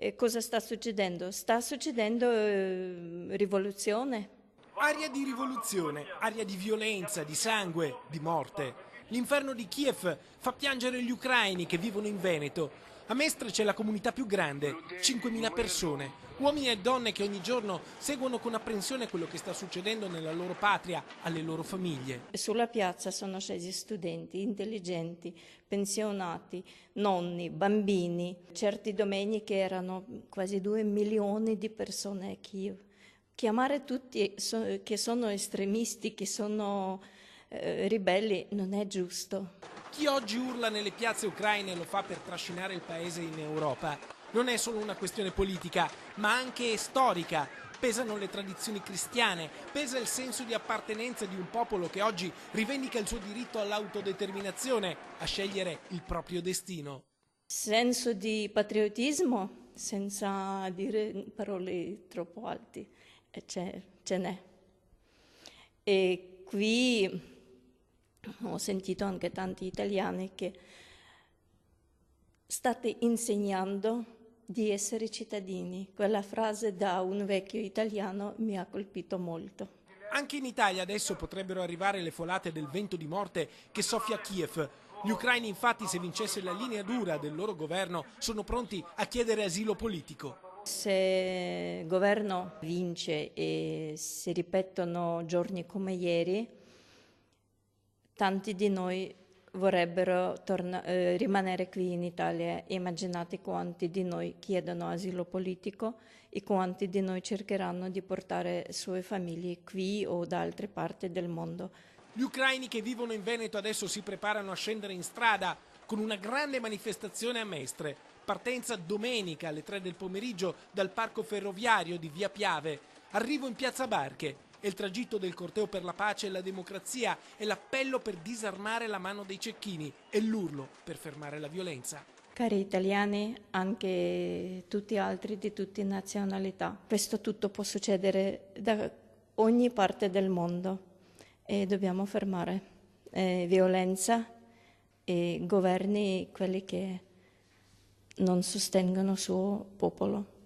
E cosa sta succedendo? Sta succedendo rivoluzione. Aria di rivoluzione, aria di violenza, di sangue, di morte. L'inferno di Kiev fa piangere gli ucraini che vivono in Veneto. A Mestre c'è la comunità più grande, 5.000 persone, uomini e donne che ogni giorno seguono con apprensione quello che sta succedendo nella loro patria, alle loro famiglie. Sulla piazza sono scesi studenti, intelligenti, pensionati, nonni, bambini. Certi domeniche erano quasi 2 milioni di persone a Kiev. Chiamare tutti che sono estremisti, che sono ribelli, non è giusto. Chi oggi urla nelle piazze ucraine lo fa per trascinare il paese in Europa. Non è solo una questione politica, ma anche storica. Pesano le tradizioni cristiane, pesa il senso di appartenenza di un popolo che oggi rivendica il suo diritto all'autodeterminazione, a scegliere il proprio destino. Senso di patriottismo, senza dire parole troppo alte, ce n'è. E qui ho sentito anche tanti italiani che state insegnando di essere cittadini. Quella frase da un vecchio italiano mi ha colpito molto. Anche in Italia adesso potrebbero arrivare le folate del vento di morte che soffia a Kiev. Gli ucraini infatti, se vincesse la linea dura del loro governo, sono pronti a chiedere asilo politico. Se il governo vince e si ripetono giorni come ieri, tanti di noi vorrebbero rimanere qui in Italia. Immaginate quanti di noi chiedono asilo politico e quanti di noi cercheranno di portare le sue famiglie qui o da altre parti del mondo. Gli ucraini che vivono in Veneto adesso si preparano a scendere in strada con una grande manifestazione a Mestre. Partenza domenica alle 3 del pomeriggio dal parco ferroviario di Via Piave. Arrivo in Piazza Barche. È il tragitto del corteo per la pace e la democrazia, è l'appello per disarmare la mano dei cecchini, è l'urlo per fermare la violenza. Cari italiani, anche tutti altri di tutte nazionalità, questo tutto può succedere da ogni parte del mondo e dobbiamo fermare violenza e governi quelli che non sostengono il suo popolo.